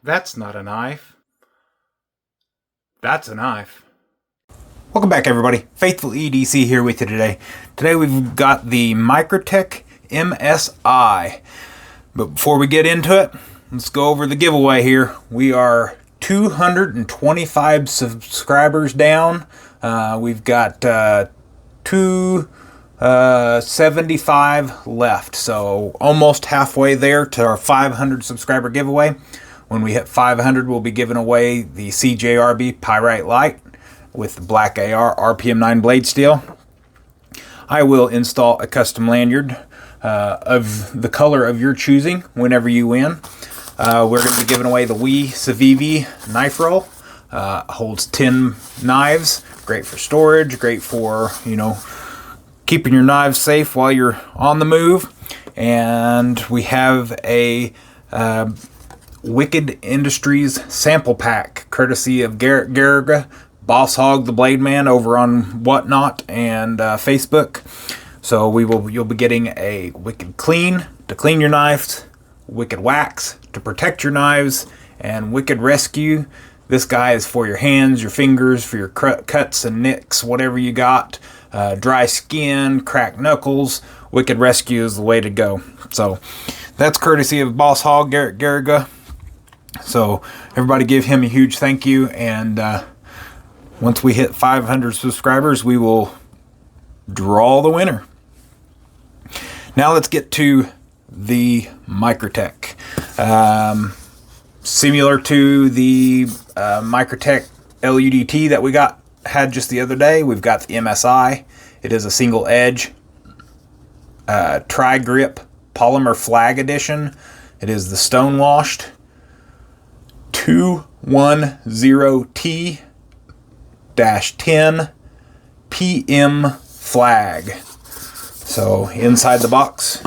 That's not a knife. That's a knife. Welcome back, everybody. Faithful EDC here with you today. Today we've got the MICROTECH MSI. But before we get into it, let's go over the giveaway here. We are 225 subscribers down. We've got 275 left. So almost halfway there to our 500 subscriber giveaway. When we hit 500, we'll be giving away the CJRB Pyrite Light with the Black AR RPM9 blade steel. I will install a custom lanyard of the color of your choosing whenever you win. We're going to be giving away the Wee Civivi knife roll. Holds 10 knives. Great for storage. Great for, keeping your knives safe while you're on the move. And we have a Wicked Industries sample pack, courtesy of Garrett Garriga, Boss Hog the Blade Man over on Whatnot and Facebook. So you'll be getting a Wicked Clean to clean your knives, Wicked Wax to protect your knives, and Wicked Rescue. This guy is for your hands, your fingers, for your cuts and nicks, whatever you got. Dry skin, cracked knuckles. Wicked Rescue is the way to go. So that's courtesy of Boss Hog, Garrett Garriga. So everybody give him a huge thank you. And once we hit 500 subscribers, we will draw the winner. Now let's get to the MICROTECH. Similar to the MICROTECH LUDT that we had just the other day, we've got the MSI. It is a single edge tri-grip polymer flag edition. It is the stone washed 210T-10 PM flag. So inside the box,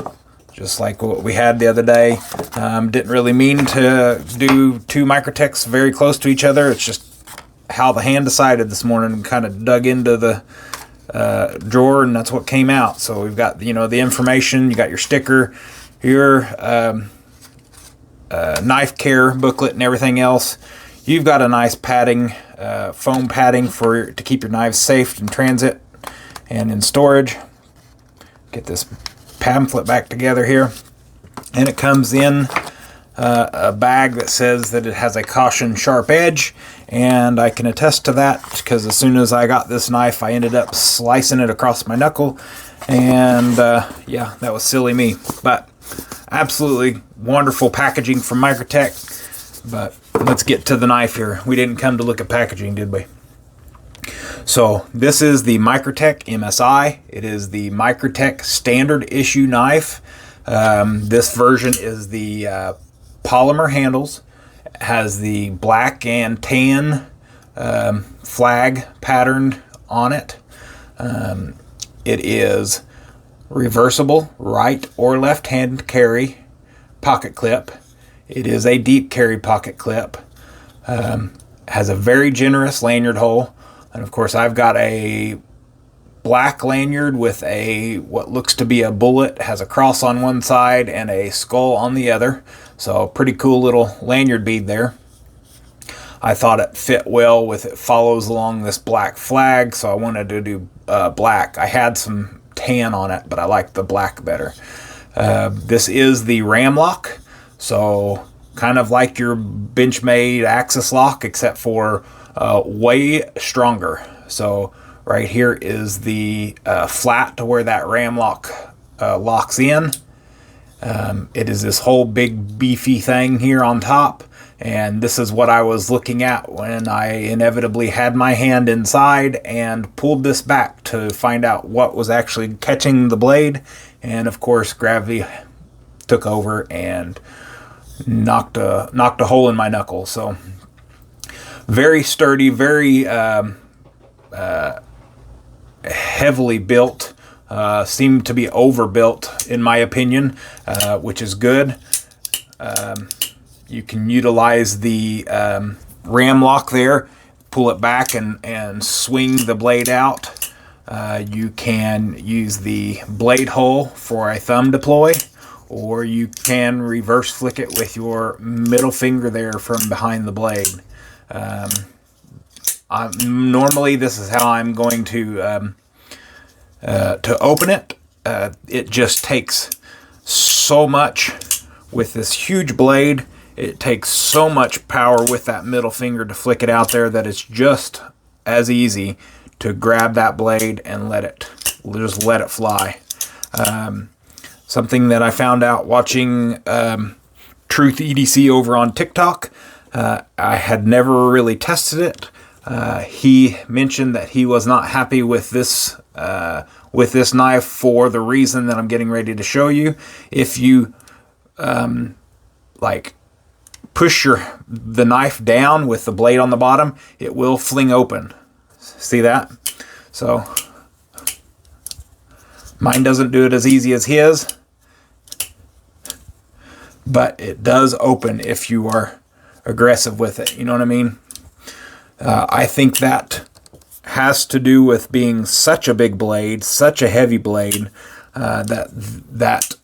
just like what we had the other day. Didn't really mean to do two MICROTECHs very close to each other. It's just how the hand decided this morning, and kind of dug into the drawer, and that's what came out. So we've got the information. You got your sticker, your knife care booklet, and everything else. You've got a nice padding, foam padding to keep your knives safe in transit and in storage. Get this pamphlet back together here, and it comes in a bag that says that it has a caution sharp edge, and I can attest to that because as soon as I got this knife, I ended up slicing it across my knuckle, and yeah, that was silly me. But absolutely wonderful packaging from MICROTECH. But let's get to the knife here. We didn't come to look at packaging, did we? So this is the MICROTECH MSI. It is the MICROTECH standard issue knife. This version is the polymer handles. It has the black and tan flag patterned on it. It is reversible right or left hand carry pocket clip. It is a deep carry pocket clip. Has a very generous lanyard hole. And of course, I've got a black lanyard with what looks to be a bullet, has a cross on one side and a skull on the other. So pretty cool little lanyard bead there. I thought it fit well with it follows along this black flag, so I wanted to do black. I had some tan on it, but I liked the black better. This is the ram lock, so kind of like your Benchmade Axis lock, except for way stronger. So right here is the flat to where that ram lock locks in. It is this whole big beefy thing here on top, and this is what I was looking at when I inevitably had my hand inside and pulled this back to find out what was actually catching the blade. And of course, gravity took over and knocked a hole in my knuckle. So very sturdy, very heavily built. Seemed to be overbuilt in my opinion, which is good. You can utilize the ram lock there, pull it back and swing the blade out. You can use the blade hole for a thumb deploy, or you can reverse flick it with your middle finger there from behind the blade. Normally this is how I'm going to open it. It just takes so much with this huge blade. It takes so much power with that middle finger to flick it out there that it's just as easy to grab that blade and just let it fly. Something that I found out watching Truth EDC over on TikTok. I had never really tested it. He mentioned that he was not happy with this knife for the reason that I'm getting ready to show you. If you like push the knife down with the blade on the bottom, it will fling open. See that? So mine doesn't do it as easy as his, but it does open if you are aggressive with it. You know what I mean? I think that has to do with being such a big blade, such a heavy blade, that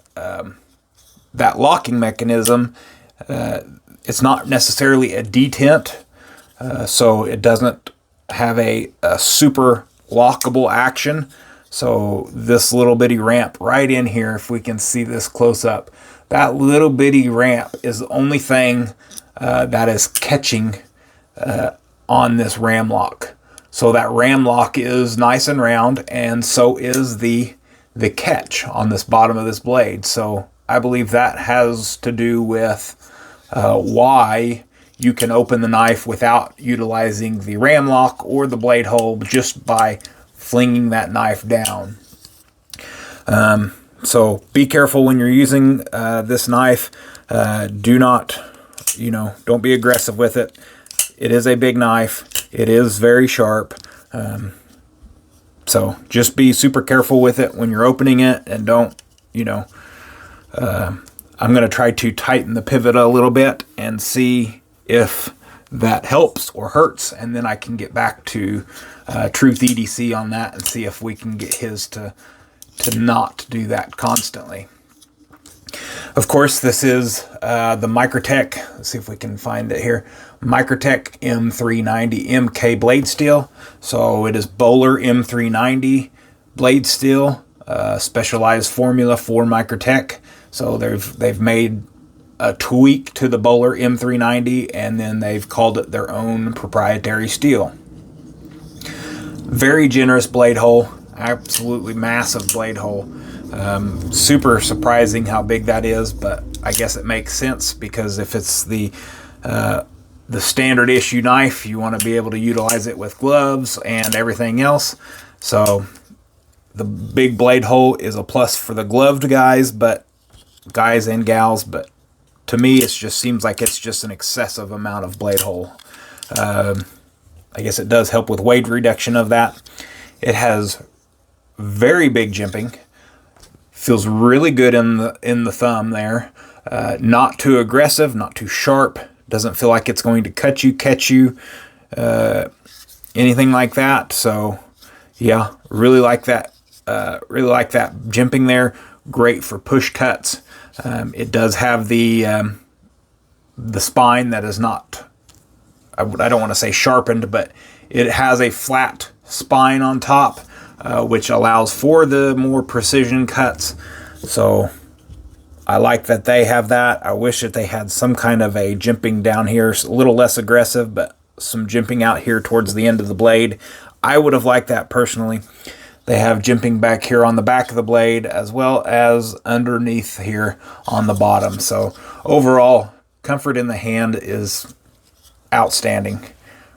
locking mechanism, it's not necessarily a detent, so it doesn't have a super lockable action. So this little bitty ramp right in here, if we can see this close up, that little bitty ramp is the only thing that is catching on this ram lock. So that ram lock is nice and round, and so is the catch on this bottom of this blade. So I believe that has to do with why you can open the knife without utilizing the ram lock or the blade hole, just by flinging that knife down. So be careful when you're using this knife. Do not, don't be aggressive with it. It is a big knife. It is very sharp. So just be super careful with it when you're opening it, and don't, I'm going to try to tighten the pivot a little bit and see if that helps or hurts, and then I can get back to Truth EDC on that and see if we can get his to not do that constantly. Of course, this is the MICROTECH. Let's see if we can find it here. MICROTECH M390 MK blade steel. So it is Bowler M390 blade steel, specialized formula for MICROTECH. So they've made a tweak to the Bowler M390, and then they've called it their own proprietary steel. Very generous blade hole, absolutely massive blade hole. Super surprising how big that is, but I guess it makes sense, because if it's the standard issue knife, you want to be able to utilize it with gloves and everything else. So the big blade hole is a plus for the gloved guys and gals, but to me it just seems like it's just an excessive amount of blade hole. I guess it does help with weight reduction of that. It has very big jimping. Feels really good in the thumb there. Not too aggressive, not too sharp. Doesn't feel like it's going to catch you, anything like that. So yeah, really like that. Really like that jimping there. Great for push cuts. It does have the spine that is not, I don't want to say sharpened, but it has a flat spine on top, which allows for the more precision cuts. So I like that they have that. I wish that they had some kind of a jimping down here, a little less aggressive, but some jimping out here towards the end of the blade. I would have liked that personally. They have jimping back here on the back of the blade, as well as underneath here on the bottom. So overall, comfort in the hand is outstanding,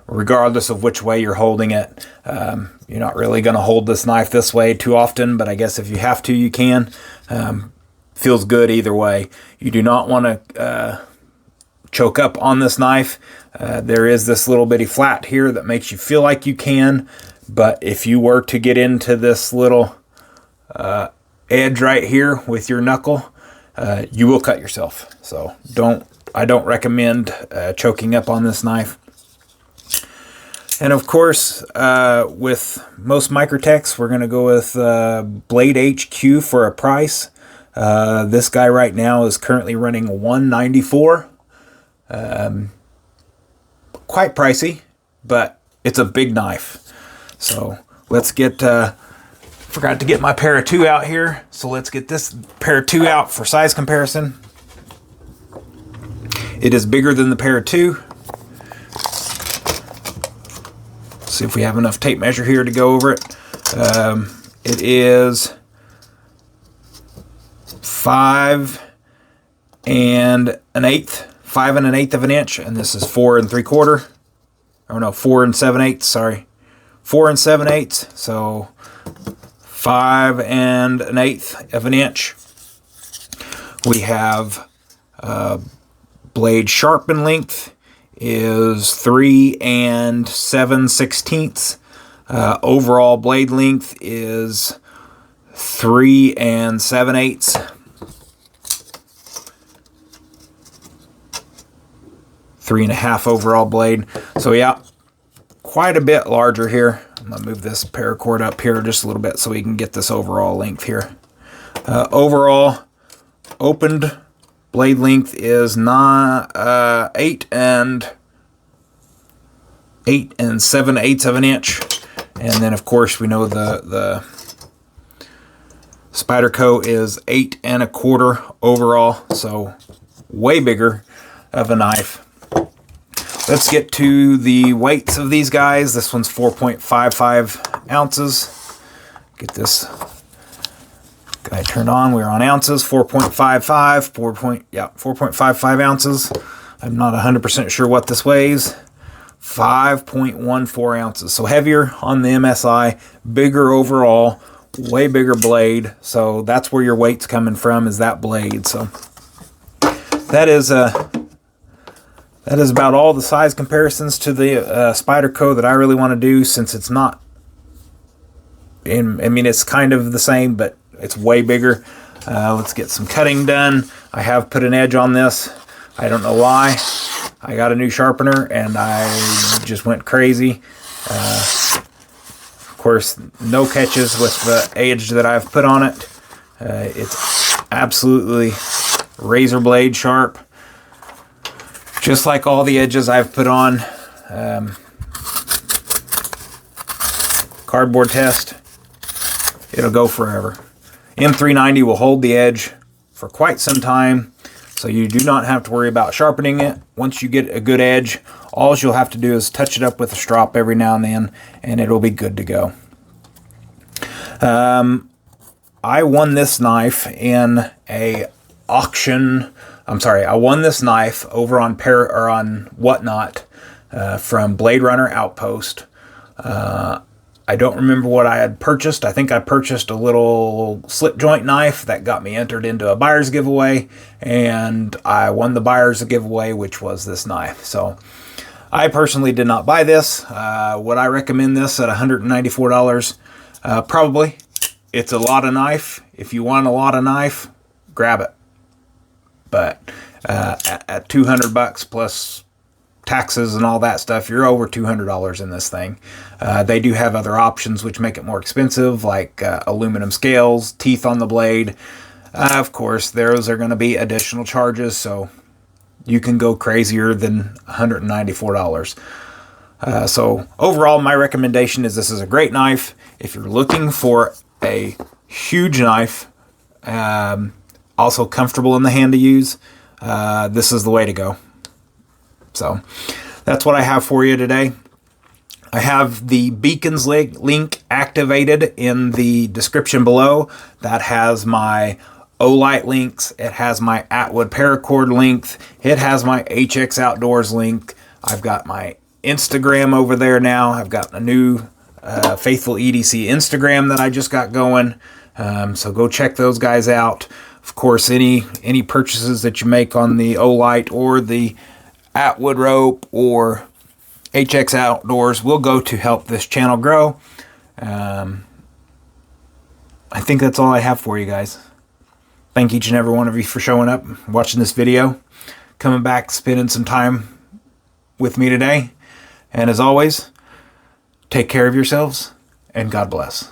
regardless of which way you're holding it. You're not really going to hold this knife this way too often, but I guess if you have to, you can. Feels good either way. You do not want to choke up on this knife. There is this little bitty flat here that makes you feel like you can, but if you were to get into this little edge right here with your knuckle, you will cut yourself. So I don't recommend choking up on this knife. And of course, with most MICROTECHs, we're going to go with Blade HQ for a price. This guy right now is currently running $194. Quite pricey, but it's a big knife. So let's get, forgot to get my pair of 2 out here. So let's get this pair of 2 out for size comparison. It is bigger than the pair of 2. See if we have enough tape measure here to go over it. It is 5 1/8 of an inch, and this is 4 3/4. Oh no, 4 7/8. Sorry, 4 7/8. So 5 1/8 of an inch. We have blade sharpen length is 3 7/16. Overall blade length is 3 7/8. 3.5 overall blade. So yeah, quite a bit larger here. I'm gonna move this paracord up here just a little bit so we can get this overall length here. Overall opened blade length is 8 7/8 of an inch, and then of course we know the Spyderco is 8 1/4 overall, so way bigger of a knife. Let's get to the weights of these guys. This one's 4.55 ounces. Get this guy turned on. We're on ounces. 4.55. 4.55 ounces. I'm not 100% sure what this weighs. 5.14 ounces. So heavier on the MSI, bigger overall, way bigger blade. So that's where your weight's coming from, is that blade. So that is about all the size comparisons to the Spyderco that I really want to do, since it's not, I mean, it's kind of the same, but it's way bigger. Let's get some cutting done. I have put an edge on this. I don't know why. I got a new sharpener and I just went crazy. Of course, no catches with the edge that I've put on it. It's absolutely razor blade sharp. Just like all the edges I've put on. Cardboard test. It'll go forever. M390 will hold the edge for quite some time, so you do not have to worry about sharpening it. Once you get a good edge, all you'll have to do is touch it up with a strop every now and then, and it'll be good to go. I won this knife in a auction. I won this knife over on Whatnot from Blade Runner Outpost. I don't remember what I had purchased. I think I purchased a little slip joint knife that got me entered into a buyer's giveaway, and I won the buyer's giveaway, which was this knife. So I personally did not buy this. Would I recommend this at $194? Probably. It's a lot of knife. If you want a lot of knife, grab it. But at $200 plus taxes and all that stuff, you're over $200 in this thing. They do have other options which make it more expensive, like aluminum scales, teeth on the blade. Of course, those are going to be additional charges, so you can go crazier than $194. So overall, my recommendation is this is a great knife. If you're looking for a huge knife, also comfortable in the hand to use, this is the way to go. So that's what I have for you today. I have the beacons link activated in the description below. That has my Olight links. It has my Atwood paracord link. It has my HX Outdoors link. I've got my Instagram over there now. I've got a new Faithful EDC Instagram that I just got going. So go check those guys out. Of course, any purchases that you make on the Olight or the Atwood rope or HX Outdoors will go to help this channel grow. I think that's all I have for you guys. Thank each and every one of you for showing up, watching this video, coming back, spending some time with me today. And as always, take care of yourselves and God bless.